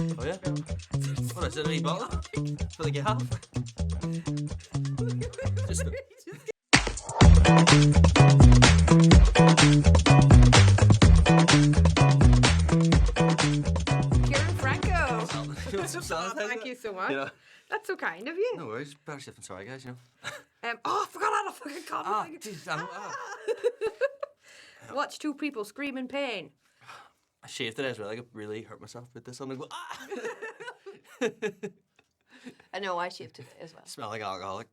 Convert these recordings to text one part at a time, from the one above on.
Oh yeah? What is it, a wee bottle? For the gal? Just Ciaran Franco. Thank you so much. You know, That's so kind of you. no worries. Better safe than sorry, guys, you know. I forgot how to fucking comment. Jeez, Watch two people scream in pain. I shaved today as well. I could really hurt myself with this. I'm like, ah! I know, I shaved today as well. Smell like alcoholic.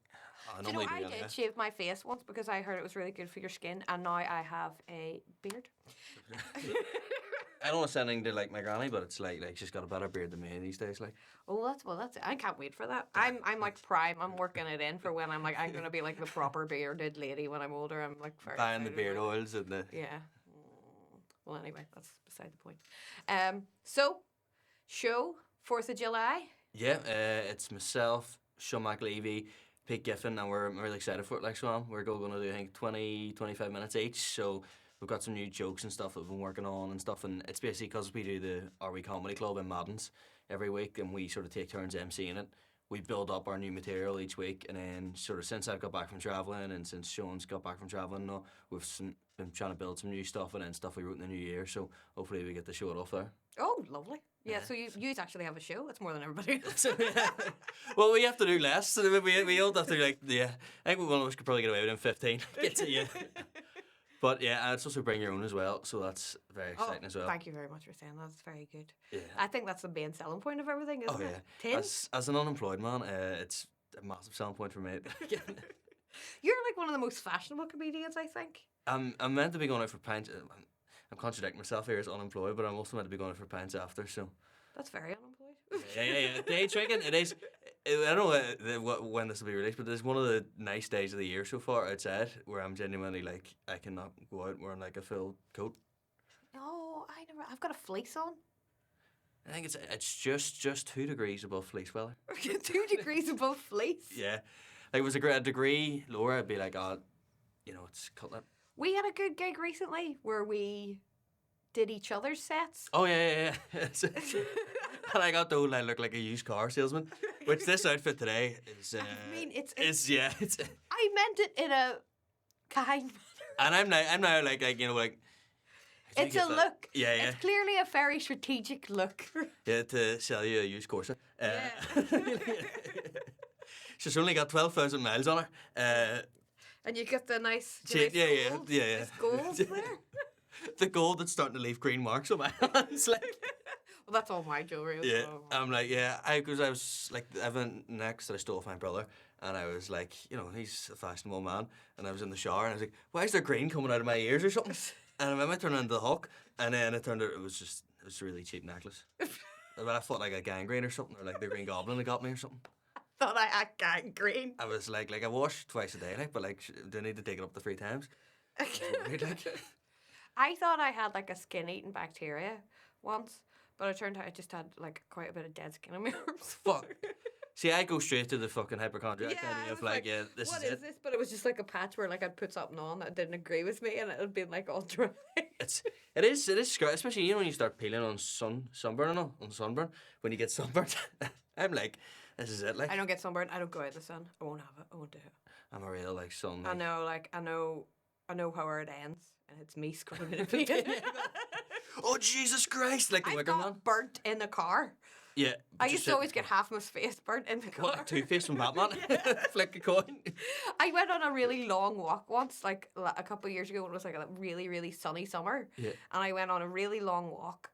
I Do you know, normally I do did that. shave my face once because I heard it was really good for your skin, and now I have a beard. I don't want to sound anything to like my granny, but it's like she's got a better beard than me these days. Like, Oh, that's it. I can't wait for that. I'm like prime. I'm working it in for when I'm gonna be like the proper bearded lady when I'm older. I'm like very buying the excited beard about it. oils and the. Yeah. Well, anyway, that's beside the point. So show 4th of July. Yeah, it's myself, Sean McLevy, Pete Giffen, and we're really excited for it. Like, so we're going to do, I think, 20, 25 minutes each. So we've got some new jokes and stuff that we've been working on and stuff. And it's basically because we do the RW Comedy Club in Maddens every week, and we sort of take turns emceeing it. We build up our new material each week, and then sort of since I've got back from travelling and since Sean's got back from travelling, we've been trying to build some new stuff and then stuff we wrote in the new year. So hopefully we get to show it off there. Oh, lovely. Yeah, so you actually have a show. That's more than everybody else. Well, we have to do less. So we all have to do like, yeah. I think one of us could probably get away with it in 15. Get to you. But yeah, it's also bring your own as well, so that's very exciting as well. Thank you very much for saying that. That's very good. Yeah. I think that's the main selling point of everything, isn't it? Tin? As an unemployed man, it's a massive selling point for me. You're like one of the most fashionable comedians, I think. I'm meant to be going out for pints. I'm contradicting myself here as unemployed, but I'm also meant to be going out for pints after. So. That's very unemployed. Yeah. Day drinking, it is. I don't know when this will be released, but it's one of the nice days of the year so far outside where I'm genuinely like I cannot go out wearing like a full coat. No, I've got a fleece on. I think it's just 2 degrees above fleece weather. 2 degrees above fleece. Yeah, like it was a degree lower, I'd be like, it's cutlet. We had a good gig recently where we did each other's sets. Oh yeah. And I got told I look like a used car salesman, which this outfit today is. it's. I meant it in a kind manner. And I'm now like it's a look. Yeah. It's clearly a very strategic look. Yeah, to sell you a used Corsa. Yeah. She's only got 12,000 miles on her. And you get the nice. Yeah. Nice gold there. The gold that's starting to leave green marks on my hands, like. Well, that's all my jewelry. Yeah, I'm like, because I was like, I have a necklace that I stole off my brother, and I was like, he's a fashionable man, and I was in the shower, and I was like, why is there green coming out of my ears or something? And I remember turning into the Hulk, and then it turned out it was a really cheap necklace. But I thought like a gangrene or something, or like the Green Goblin had got me or something. Thought I had gangrene. I was like I wash twice a day, like, but like, do I need to take it up to 3 times? I thought I had like a skin-eating bacteria once, but it turned out I just had like quite a bit of dead skin on my arms. Fuck. See, I go straight to the fucking hypochondriac idea of like, this what is is this? But it was just like a patch where like I'd put something on that didn't agree with me, and it had been like all dry. It is scary, especially when you start peeling on sunburn when you get sunburned. I'm like, this is it. Like, I don't get sunburned. I don't go out in the sun. I won't have it. I won't do it. I'm a real like sun. I know how it ends, and it's me screaming at me. Oh Jesus Christ! Like the I Wicker Man. got burnt in the car. Yeah. I used to always get half my face burnt in the car. What, Two-Face from Batman? Flick a coin. I went on a really long walk once, like a couple of years ago when it was like a really, really sunny summer. Yeah. And I went on a really long walk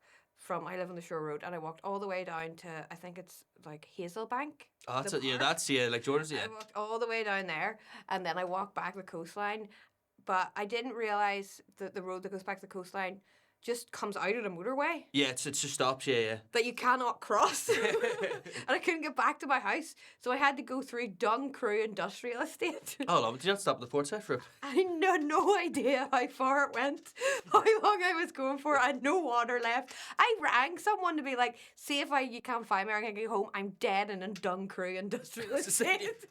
I live on the Shore Road, and I walked all the way down to, I think it's like Hazelbank. Oh, that's like Jordan's, yeah. I walked all the way down there, and then I walked back the coastline, but I didn't realise that the road that goes back to the coastline just comes out of the motorway. Yeah, it just stops, yeah. That you cannot cross. And I couldn't get back to my house, so I had to go through Duncrew Industrial Estate. Oh, love it. Did you not stop at the port side for it? I had no idea how far it went, how long I was going for. I had no water left. I rang someone to be like, see if you can't find me or I can get home. I'm dead and in Duncrew Industrial Estate.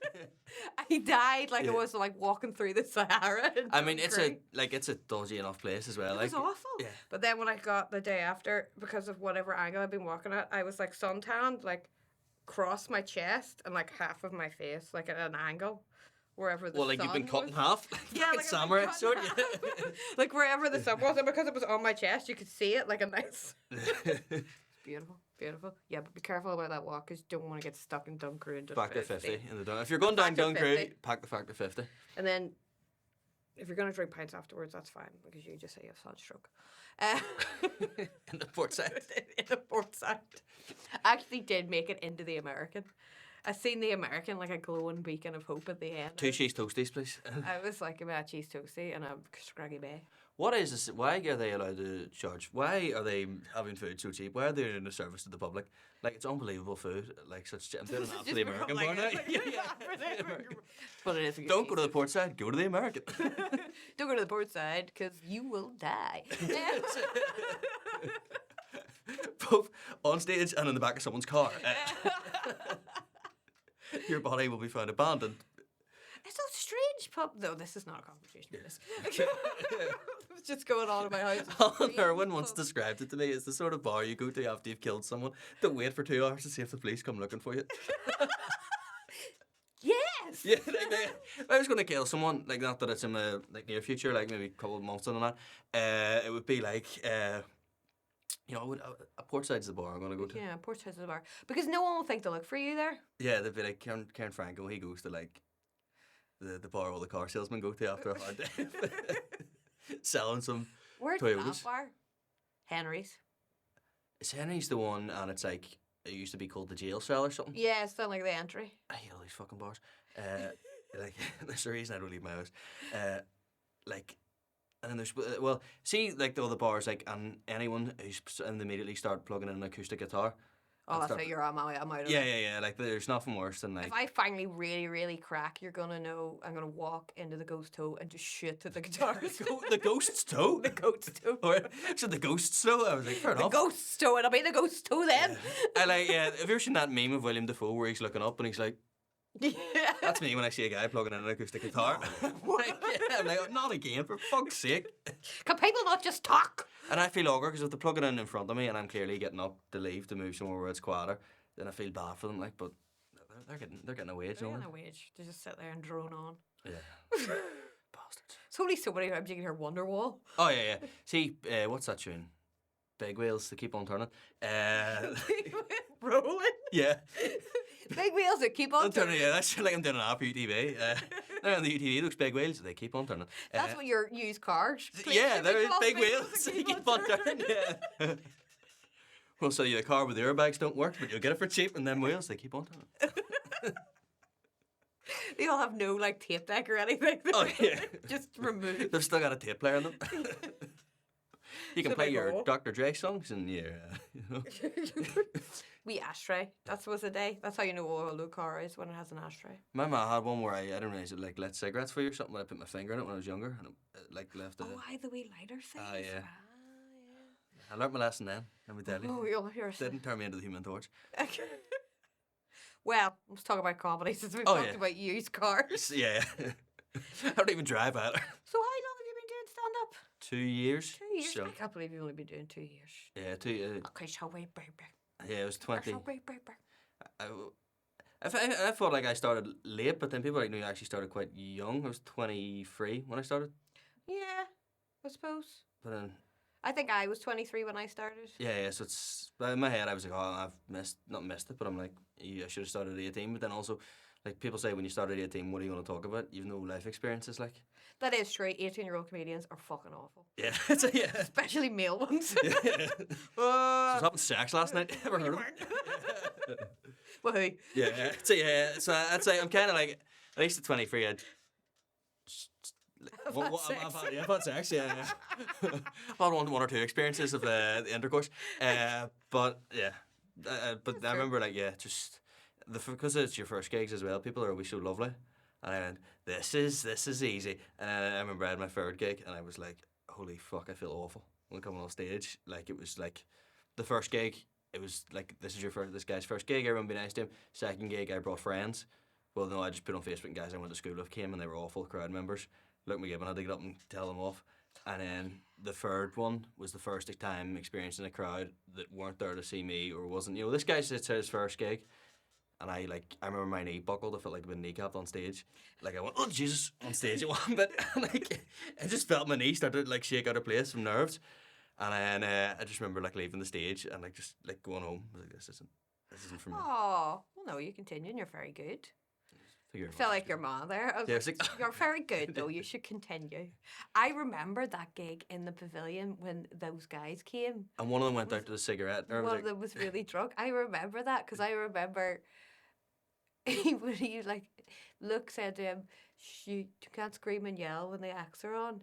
I died I was like walking through the Sahara. I mean, it's a dodgy enough place as well. It was awful. Yeah. But then when I got the day after, because of whatever angle I'd been walking at, I was like suntanned, like across my chest and like half of my face, like at an angle. Wherever the Well, like sun you've been cut was. in half. Yeah, like samurai cut in sword. half. Like wherever the sun was, and because it was on my chest, you could see it like a nice. Beautiful, beautiful. Yeah, but be careful about that walk, because you don't want to get stuck in Duncrew and just Factor 50 in the Dun. If you're going down Factor Duncrew, 50. pack the Factor 50. And then, if you're gonna drink pints afterwards, that's fine, because you just say you have sunstroke. In the port side. In the port side. I actually did make it into the American. I seen the American like a glowing beacon of hope at the end. 2 cheese toasties, please. I was like a cheese toasty and a scraggy bay. What is this? Why are they allowed to charge? Why are they having food so cheap? Why are they doing a service to the public? Like, it's unbelievable food. Like, such. I'm doing an app for the American bar now. But it is. Don't go to the port side. Go to the American. Don't go to the port side, because you will die. Both on stage and in the back of someone's car. Your body will be found abandoned. It's so strange pub. No, this is not a conversation for this. It's just going on in my house. Alan Irwin once described it to me as the sort of bar you go to after you've killed someone to wait for 2 hours to see if the police come looking for you. Yes. Yeah, if I was going to kill someone, like, not that it's in the near future, like maybe a couple of months and that, it would be like, you know, a portside's the bar I'm going to go to. Yeah, port side's the bar, because no one will think to look for you there. Yeah, they'd be like, Ciaran Franco, he goes to like the bar all the car salesmen go to after a hard day. Selling some Where's Toyotas. that bar? Henry's. Is Henry's the one, and it's like, it used to be called the jail cell or something? Yeah, it's not like the entry. I hate all these fucking bars. Like, there's a reason I don't leave my house. Like, and then there's, well, see, like, the other bars, like, and anyone who's, and they immediately start plugging in an acoustic guitar. Oh, that's how you're I'm out of Yeah, it. yeah, yeah. Like, there's nothing worse than, like... If I finally really, really crack, you're gonna know I'm gonna walk into the ghost toe and just shit to the guitars. The ghost's toe? The ghost toe. So the ghost's toe? I was like, fair The enough. ghost toe, it'll be the ghost toe then. I like, yeah, have you ever seen that meme of William Dafoe where he's looking up and he's like, Yeah. that's me when I see a guy plugging in an acoustic guitar. Like, yeah, I'm like, not again, for fuck's sake. Can people not just talk? And I feel awkward because if they're plugging in front of me and I'm clearly getting up to leave to move somewhere where it's quieter, then I feel bad for them. Like, but they're getting a wage, They're don't getting a wage to just sit there and drone on. they? Yeah. Bastards. It's only so many times you can hear Wonderwall. Oh yeah, yeah. See, what's that tune? Big wheels to keep on turning. Rolling. Yeah. Big wheels that keep on I'm turning. turning. Yeah, that's like I'm doing an app UTV. Now on the UTV, those big wheels, they keep on turning. That's what your used cars. Yeah, They they're call big wheels. that They keep on turning. Yeah. We'll sell you a car with the airbags don't work, but you'll get it for cheap, and them wheels, they keep on turning. They all have no like tape deck or anything. Oh yeah. Just removed. They've still got a tape player in them. You can So play they your go. Dr. Dre songs and your, you know. We ashtray. That was the day. That's how you know what a old car is, when it has an ashtray. My ma had one where I don't know, is it like lit cigarettes for you or something? I put my finger in it when I was younger, and it like left a... Oh, I the wee lighter thing. Ah, yeah. I learnt my lesson then, let me tell you. Oh, you'll hear us. Didn't turn me into the Human Torch. Well, let's talk about comedy since we've Oh, talked yeah. about used cars. Yeah. I don't even drive either. So how long have you been doing stand up? 2 years. 2 years. So, I can't believe you've only been doing 2 years. yeah, 2 Okay, shall we break? yeah, it was 20. Shall we break? I felt like I started late, but then people like knew I actually started quite young. I was 23 when I started. Yeah, I suppose. But then, I think I was 23 when I started. yeah, so it's... But in my head, I was like, oh, I've not missed it, but I'm like, I should have started at 18. But then also, like, people say when you start at 18, what are you going to talk about? You've no life experiences, like. That is true. 18-year-old comedians are fucking awful. Yeah, yeah. Especially male ones. Yeah. I was having sex last night. Ever heard of it? Well, who? Yeah, so I'd say I'm kind of like, at least at 23, I'd... I've had sex. I've had sex, yeah. I've had one or two experiences of the intercourse. But, yeah. But I remember, like, yeah, just... Because it's your first gigs as well, people are always so lovely. And I went, this is easy. And I remember I had my third gig, and I was like, holy fuck, I feel awful when coming on stage. Like, it was like, the first gig, it was like, this guy's first gig, everyone be nice to him. Second gig, I brought friends. Well, no, I just put on Facebook, and guys I went to school with came, and they were awful crowd members. Looked me given, I had to get up and tell them off. And then the third one was the first time experiencing a crowd that weren't there to see me or wasn't. This guy said it's his first gig, and I remember my knee buckled. I felt like I'd been kneecapped on stage. Like I went, oh Jesus, on stage at one bit. Like I just felt my knee started to like shake out of place from nerves, and then I just remember like leaving the stage and like just like going home. I was like, this isn't for me. Oh, well, no, you continue and you're very good. Figure I it felt out. like your ma there. I was Yeah, like, it's like- you're very good though. You should continue. I remember that gig in the pavilion when those guys came. And one of them went out to the cigarette. Or One of them was really drunk. I remember that because I remember when he like Luke said to him, you can't scream and yell when the acts are on.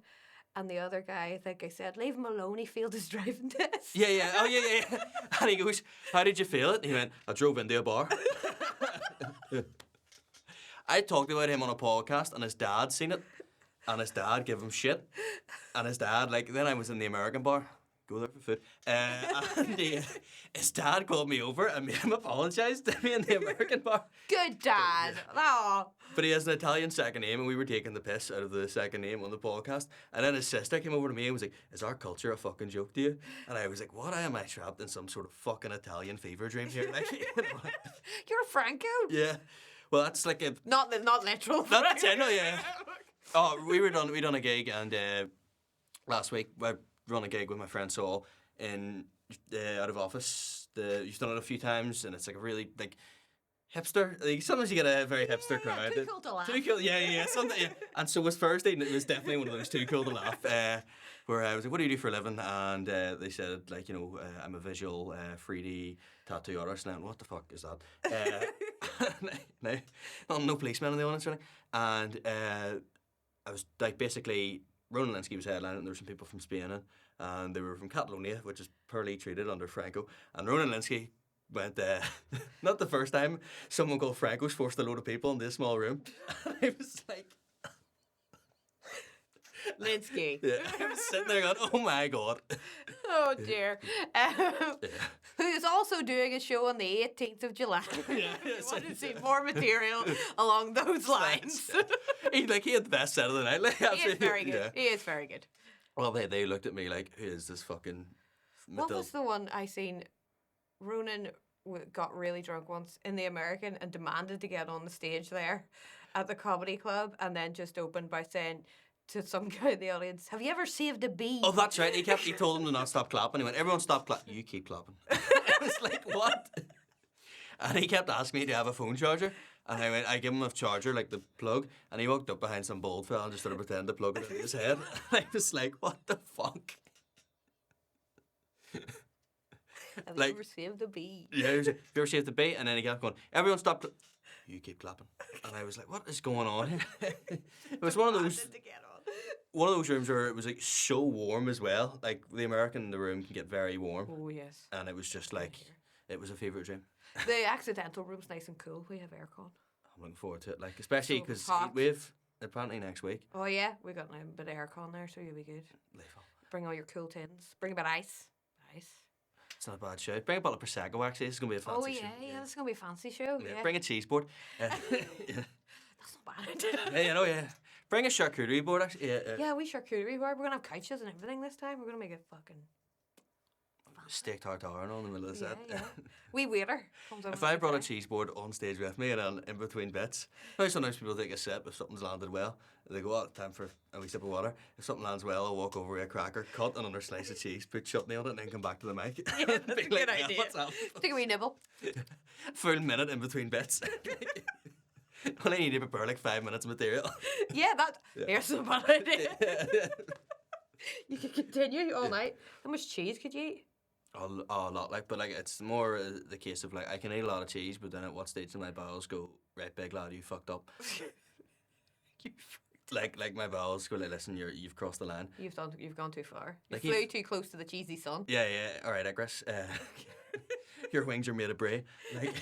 And the other guy, I think I said, leave him alone, he failed his driving test. Yeah. Oh, yeah. And he goes, how did you feel it? And he went, I drove into a bar. I talked about him on a podcast, and his dad seen it, and his dad gave him shit. And his dad, like, then I was in the American bar, go there for food, and his dad called me over and made him apologise to me in the American bar. Good dad. Oh. But he has an Italian second name, and we were taking the piss out of the second name on the podcast. And then his sister came over to me and was like, is our culture a fucking joke to you? And I was like, what? Am I trapped in some sort of fucking Italian fever dream here? Like, You're Franco? yeah. Well, that's like a... Not literal. No, that's it, no, yeah. Oh, we done a gig, and last week I run a gig with my friend Saul in out of office. You've done it a few times, and it's like a really like hipster. Like, sometimes you get a very hipster crowd. Too cool to laugh. Too cool, yeah. Something, yeah. And so it was Thursday, and it was definitely one of those too cool to laugh. Where I was like, "What do you do for a living?" And they said, like, I'm a visual 3D tattoo artist. And I went, what the fuck is that? No policeman in the audience, really. And I was like, basically, Ronan Linsky was headlining, and there were some people from Spain in, and they were from Catalonia, which is poorly treated under Franco. And Ronan Linsky went, not the first time someone called Franco's forced a load of people into a small room. And I was like, Linsky. yeah, I was sitting there going, oh my God. Oh dear. Who's also doing a show on the 18th of July. Yeah, I want to see more material along those lines. He had the best set of the night. Like, He is very good. yeah. He is very good. Well, they looked at me like, who is this fucking... What was the one I seen? Ronan got really drunk once in the American and demanded to get on the stage there at the comedy club, and then just opened by saying to some guy in the audience, have you ever saved a bee? Oh, that's right. He told him to not stop clapping. He went, everyone stop clapping. You keep clapping. I was like, what? And he kept asking me to have a phone charger. And I give him a charger, like the plug. And he walked up behind some bald fella and just started pretending to plug it into his head. And I was like, what the fuck? Have like- you ever saved a bee? Yeah, he was like, have you ever saved the bait? And then he kept going, everyone stop. You keep clapping. And I was like, what is going on here? It was one of those... To get on. One of those rooms where it was like so warm as well. Like the American in the room can get very warm. Oh yes. And it was just like, it was a favourite dream. The accidental room's nice and cool. We have aircon. I'm looking forward to it. Like, especially So because hot. heatwave apparently next week. Oh yeah, we got a bit of aircon there, so you'll be good. Lethal. Bring all your cool tins. Bring a bit of ice. Ice. It's not a bad show. Bring a bottle of Prosecco, actually. This is going to be a fancy Oh yeah, show. yeah, this is gonna be a fancy show. Yeah, Yeah, bring a cheese board. Yeah. that's not bad. Yeah. Bring a charcuterie board, actually. Yeah. Yeah, we charcuterie board. We're gonna have couches and everything this time. We're gonna make it fucking Steak tartare and all in the middle of the set. yeah. Wee waiter comes over. If I brought a cheese board on stage with me and then in between bits, now sometimes people take a sip if something's landed well. They go, time for a wee sip of water. If something lands well, I'll walk over with a cracker, cut another slice of cheese, put chutney on it, and then come back to the mic. Yeah, that's Be a good like, "Yeah, idea. what's up?" Take a wee nibble. Full minute in between bits. Only need to prepare like 5 minutes of material. Yeah, here's some bad idea. You could continue all night. How much cheese could you eat? A lot, like, but like it's more the case of like I can eat a lot of cheese, but then at what stage do my bowels go, right, big lad, you fucked up. Like my bowels go, like, listen, you've crossed the line. You've gone too far. You Like, flew too close to the cheesy sun. Yeah. All right, Agris. Your wings are made of brie. Like,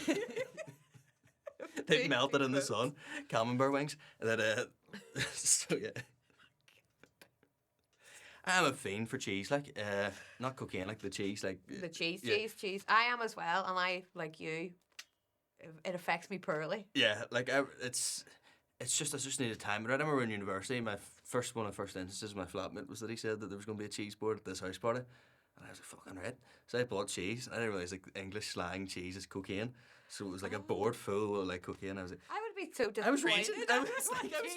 they've melted in the sun. Camembert wings. That so yeah. I'm a fiend for cheese, like not cocaine, like the cheese, like The cheese. yeah. I am as well, and I, like you, it affects me poorly. Yeah, like it's it's just I just needed time. Right, I remember in university, my one of the first instances, my flatmate was that he said that there was going to be a cheese board at this house party, and I was like, fucking right. So I bought cheese. And I didn't realize like English slang cheese is cocaine, so it was like a board full of like cocaine. I was like, I would be so disappointed. I was raging. I was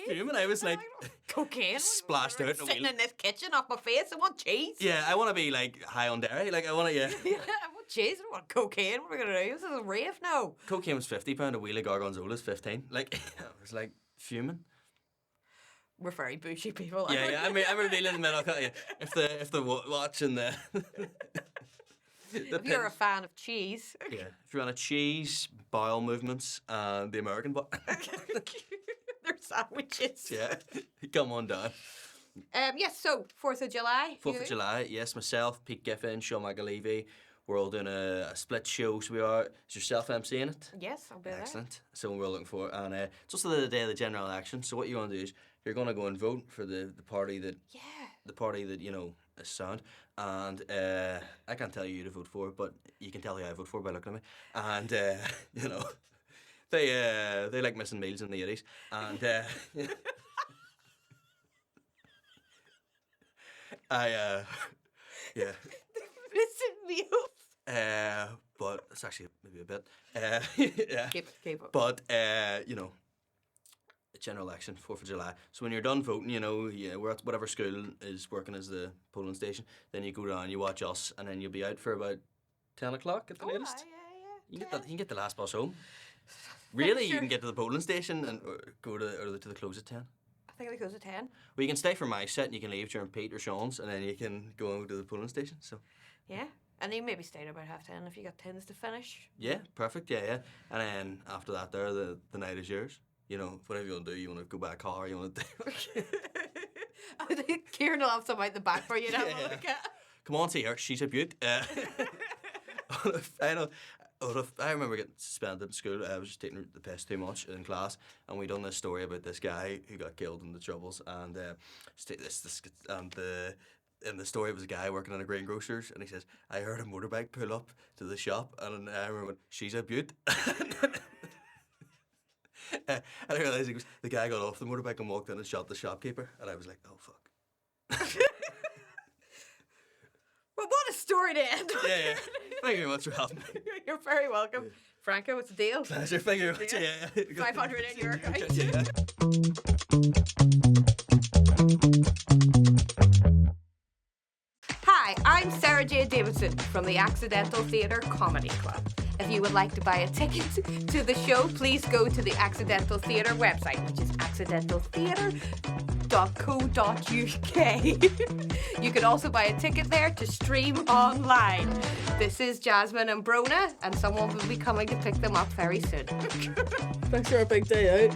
fuming. I was like, cocaine splashed out. Sitting in this kitchen off my face. I want cheese. Yeah, I want to be like high on dairy. Like I want to, yeah. Yeah, I want cheese. I don't want cocaine. What are we gonna do? This is a rave now. Cocaine was £50. A wheel of Gorgonzola's 15. Like I was like fuming. We're very bougie people. Yeah. I'm a deal in the middle. If the watching the. If you're a fan of cheese. Yeah, if you're on a cheese, bowel movements, and the American They're sandwiches. Yeah, come on down. Yes, so 4th of July. 4th of July, yes, myself, Pete Giffen, Sean McAlevey, we're all doing a split show, so we are. Is yourself emceeing it? Yes, I'll be there. Excellent. So we're looking for, and it's also the day of the general election. So what you're going to do is you're going to go and vote for the party that you know is sound. And I can't tell you who to vote for, but you can tell who I vote for by looking at me. And you know, they like missing meals in the 80s, and yeah. Missing meals. But it's actually maybe a bit. Yeah. Keep it. But you know, general election, 4th of July. So when you're done voting, you know, we're at whatever school is working as the polling station. Then you go down, you watch us, and then you'll be out for about 10 o'clock at the latest. Yeah. You can get the last bus home. Really, you can get to the polling station and go to the close at 10. I think they close at 10. Well, you can stay for my set, and you can leave during Pete or Sean's, and then you can go to the polling station. So. Yeah. And you maybe stay about 10:30 if you got tins to finish. Yeah, perfect. Yeah. And then after that, the night is yours. You know, whatever you want to do, you want to go by a car, you want to do. I think Ciaran will have some out the back for you to have a look at. Come on, see her. She's a beaut. I know. I remember getting suspended in school. I was just taking the piss too much in class, and we done this story about this guy who got killed in the Troubles, and in the story it was a guy working in a greengrocer's, and he says, I heard a motorbike pull up to the shop, and I remember, she's a beaut. And I realised the guy got off the motorbike and walked in and shot the shopkeeper, and I was like, oh fuck. Well, what a story to end on. Yeah. Thank you very much for having me. You're very welcome. Franco, what's the deal? Pleasure. Thank you very much. Yeah. 500 in your account. Yeah. Hi, I'm Sara-Jade Davidson from the Accidental Theatre Comedy Club. If you would like to buy a ticket to the show, please go to the Accidental Theatre website, which is accidentaltheatre.co.uk. You can also buy a ticket there to stream online. This is Jasmine and Brona, and someone will be coming to pick them up very soon. Thanks for a big day out.